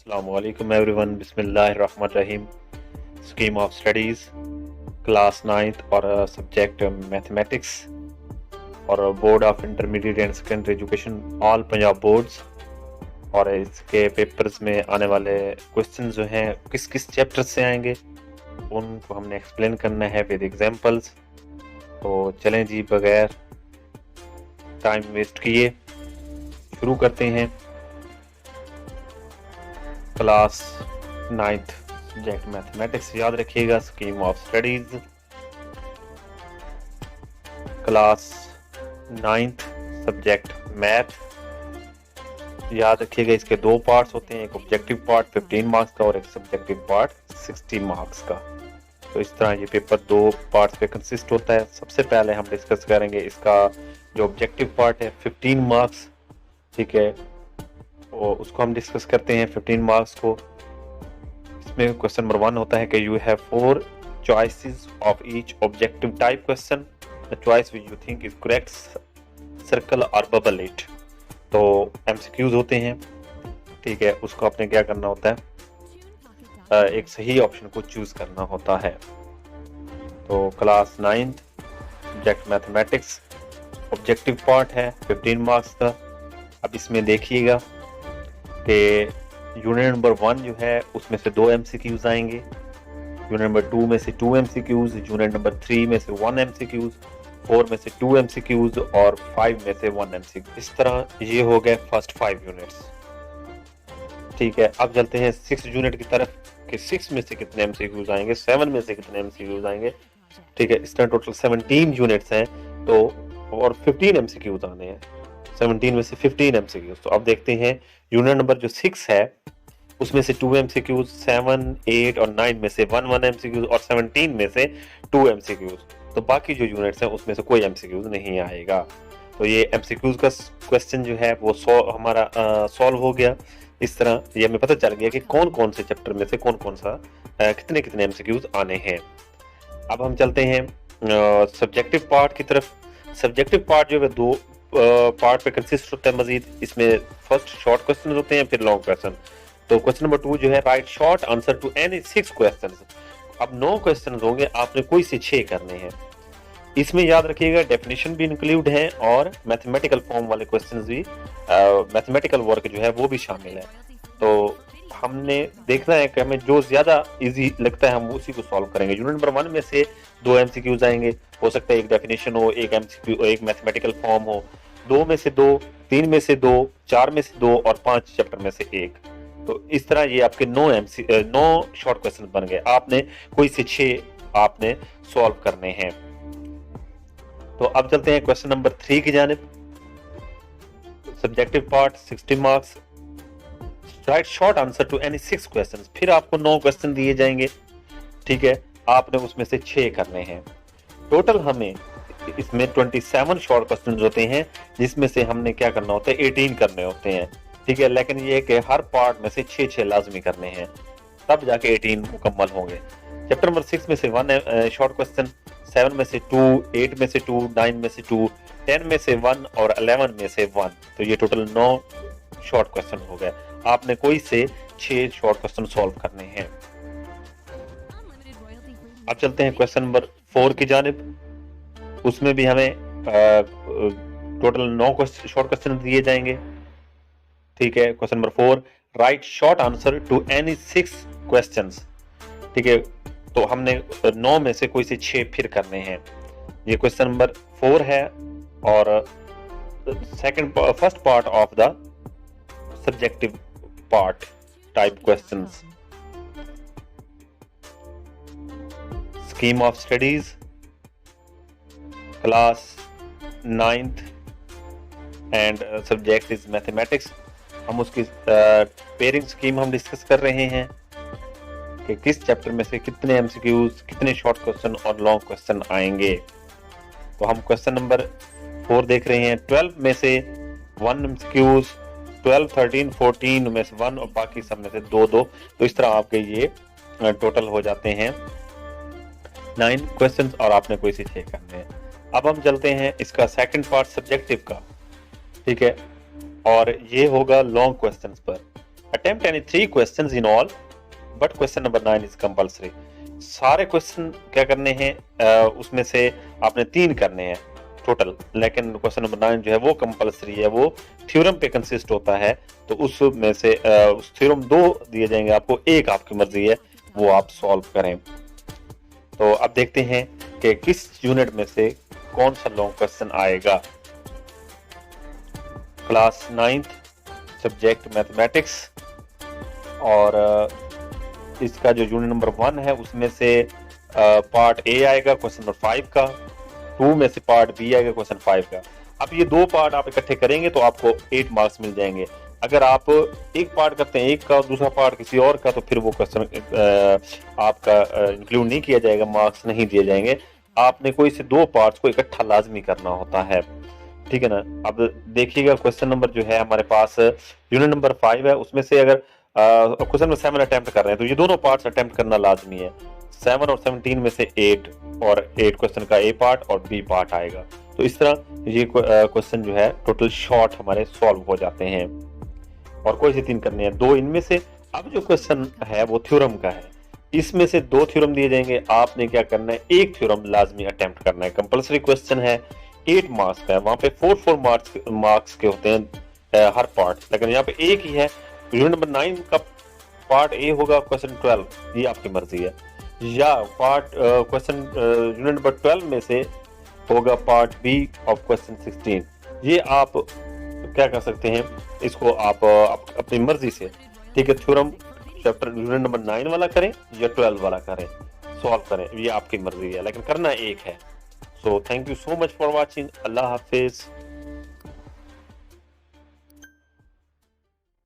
Assalamualaikum everyone. Bismillahirrahmanirrahim. Scheme of studies, class 9th और subject mathematics और board of intermediate and secondary education all Punjab boards. और इसके papers में आने वाले क्वेश्चन जो हैं किस किस चैप्टर से आएंगे उनको हमने एक्सप्लेन करना है विद एग्जांपल्स। तो चलें जी, बगैर टाइम वेस्ट किए शुरू करते हैं। क्लास 9th सब्जेक्ट मैथमेटिक्स याद रखिएगा। Scheme of studies class 9th subject math याद रखिएगा। इसके दो पार्ट्स होते हैं, एक ऑब्जेक्टिव पार्ट 15 मार्क्स का और एक सब्जेक्टिव पार्ट 60 मार्क्स का। तो इस तरह ये पेपर दो पार्ट्स पे कंसिस्ट होता है। सबसे पहले हम डिस्कस करेंगे इसका जो ऑब्जेक्टिव पार्ट है 15 मार्क्स, ठीक है, और उसको हम डिस्कस करते हैं 15 मार्क्स को। इसमें क्वेश्चन नंबर 1 होता है कि you have 4 choices of each objective type question. The choice which you think is correct, circle or bubble it. तो MCQs होते हैं, ठीक है, उसको आपने क्या करना होता है, एक सही ऑप्शन को चूज करना होता है। तो class 9th subject mathematics objective part है 15 मार्क्स का। अब इसमें देखिएगा कि यूनिट नंबर 1 जो है उसमें से 2 MCQs आएंगे, यूनिट नंबर 2 में से 2 MCQs, यूनिट नंबर 3 में से 1 MCQs, 4 में से 2 MCQs और 5 में से 1 MCQ। इस तरह ये हो गए फर्स्ट 5 यूनिट्स, ठीक है। अब चलते हैं 6 यूनिट की तरफ कि 6 में से कितने MCQs आएंगे, 7 में से कितने MCQs आएंगे, ठीक है। इस तरह टोटल 17 यूनिट्स हैं तो और 15 MCQs आने हैं, 17 में से 15 MCQs। तो अब देखते हैं यूनिट नंबर जो 6 है उसमें से 2 MCQs, 7, 8 और 9 में से 1 MCQs और 17 में से 2 MCQs। तो बाकी जो यूनिट्स हैं उसमें से कोई MCQs नहीं आएगा। तो ये MCQs का क्वेश्चन जो है वो हमारा सॉल्व हो गया। इस तरह ये हमें पता चल गया कि कौन कौन से चैप्टर में से कौन कौन सा कितने कितने MCQs आने हैं। अब हम चलते हैं सब्जेक्टिव पार्ट की तरफ। सब्जेक्टिव पार्ट जो है दो पार्ट पे कंसिस्ट होता है मजीद। इसमें फर्स्ट शॉर्ट क्वेश्चन होते हैं, फिर लॉन्ग क्वेश्चन। तो क्वेश्चन नंबर 2 जो है write short answer to any 6 questions. अब 9 क्वेश्चन होंगे, आपने कोई से 6 करने हैं। इसमें याद रखिएगा डेफिनेशन भी इंक्लूड है और मैथमेटिकल फॉर्म वाले क्वेश्चंस भी, मैथमेटिकल वर्क जो है वो भी शामिल है। तो हमने देखना है कि हमें जो ज्यादा इजी लगता है हम उसी को सॉल्व करेंगे। यूनिट नंबर 1 में से 2 MCQs आएंगे, हो सकता है एक डेफिनेशन हो, एक MCQ, एक मैथमेटिकल फॉर्म हो, 2 में से 2, 3 में से 2, 4 में से 2 और 5 चैप्टर में से 1। तो इस तरह ये आपके 9 शॉर्ट क्वेश्चन बन गए। आपने कोई से 6 आपने सॉल्व करने हैं। तो अब चलते हैं क्वेश्चन नंबर 3 की जानिब। Subjective part 60 marks, write short answer to any 6 questions. फिर आपको 9 क्वेश्चन दिए जाएंगे, ठीक है, आपने उसमें से 6 करने हैं। टोटल हमें इसमें 27 शॉर्ट क्वेश्चन होते हैं, जिसमें से हमने क्या करना होता है 18 करने होते हैं, ठीक है। लेकिन ये कि हर पार्ट में से 6 लाजमी करने हैं, तब जाके 18 मुकम्मल होंगे। चैप्टर नंबर 6 में से 1 शॉर्ट क्वेश्चन, 7 में से 2, 8 में से 2, 9 में से 2, 10 में से 1 और 11 में से 1। तो ये टोटल 9 शॉर्ट क्वेश्चन हो गए। आपने कोई से 6 शॉर्ट क्वेश्चन सॉल्व करने हैं। अब चलते हैं क्वेश्चन नंबर 4 की जानिब। उसमें भी हमें टोटल 9 शॉर्ट क्वेश्चन दिए जाएंगे, ठीक है। Question number 4 write short answer to any 6 questions, ठीक है। तो हमने 9 में से कोई से 6 फिर करने हैं। ये क्वेश्चन नंबर 4 है और first part of the subjective part type questions. Scheme of studies class 9th and subject is mathematics. हम उसकी पेयरिंग स्कीम हम डिस्कस कर रहे हैं कि किस चैप्टर में से कितने MCQs, कितने शॉर्ट क्वेश्चन और लॉन्ग क्वेश्चन आएंगे। तो हम क्वेश्चन नंबर 4 देख रहे हैं। 12 में से 1 MCQs, 12, 13, 14 में से 1 और बाकी सब में से 2-2। तो इस तरह आपके ये टोटल हो जाते हैं 9 क्वेश्चंस और आपने कोई से 6 करने हैं। अब हम चलते हैं इसका सेकंड पार्ट सब्जेक्टिव का, ठीक है, और ये होगा लॉन्ग क्वेश्चंस पर। Attempt any 3 questions in all but question number 9 is compulsory. सारे क्वेश्चन क्या करने हैं, उसमें से आपने 3 करने हैं टोटल, लेकिन क्वेश्चन नंबर 9 जो है वो कंपल्सरी है, वो थ्योरम पे कंसिस्ट होता है। तो उसमें से उस थ्योरम 2 दिए जाएंगे आपको, एक आपकी मर्जी है वो आप सॉल्व करें। तो अब देखते हैं कि किस यूनिट में से कौन सा लॉन्ग क्वेश्चन आएगा। क्लास 9th सब्जेक्ट मैथमेटिक्स, और इसका जो यूनिट नंबर 1 है उसमें से पार्ट ए आएगा क्वेश्चन नंबर 5 का, 2 में से पार्ट बी आएगा क्वेश्चन 5 का। अब ये 2 पार्ट आप इकट्ठे करेंगे तो आपको 8 मार्क्स मिल जाएंगे। अगर आप एक पार्ट करते हैं एक का और दूसरा पार्ट किसी और का, तो फिर वो क्वेश्चन आपका इंक्लूड नहीं किया जाएगा, मार्क्स नहीं दिए जाएंगे। आपने कोई से 2 पार्ट्स को इकट्ठा लाजमी करना होता है, ठीक है ना। अब देखिएगा क्वेश्चन नंबर जो है हमारे पास यूनिट नंबर 5 है, उसमें से अगर क्वेश्चन नंबर 7 अटेम्प्ट कर रहे हैं तो ये दोनों पार्ट्स अटेम्प्ट करना लाजमी है। 7 और 17 में से 8 और 8 क्वेश्चन का ए पार्ट और बी पार्ट आएगा। तो इस तरह ये क्वेश्चन जो है टोटल शॉर्ट हमारे सॉल्व हो जाते हैं, और कोई से 3 करने हैं, 2 इनमें से। अब जो क्वेश्चन है वो थ्योरम का है, इसमें से 2 थ्योरम दिए जाएंगे, आपने क्या करना है, एक थ्योरम लाजमी अटेम्प्ट करना है। कंपल्सरी क्वेश्चन है, 8 मार्क्स का है, वहां पे 4 मार्क्स के होते हैं हर पार्ट, लेकिन यहाँ पे एक ही है। यूनिट नंबर 9 का पार्ट ए होगा क्वेश्चन 12, ये आपकी मर्जी है, या पार्ट क्वेश्चन यूनिट नंबर 12 में से होगा पार्ट बी ऑफ क्वेश्चन 16। ये आप क्या कर सकते हैं, इसको आप अपनी मर्जी से, ठीक है, थ्योरम चैप्टर यूनिट नंबर 9 वाला करें या 12 वाला करें, सॉल्व करें, ये आपकी मर्जी है, लेकिन करना एक है। So thank you so much for watching. Allah Hafiz.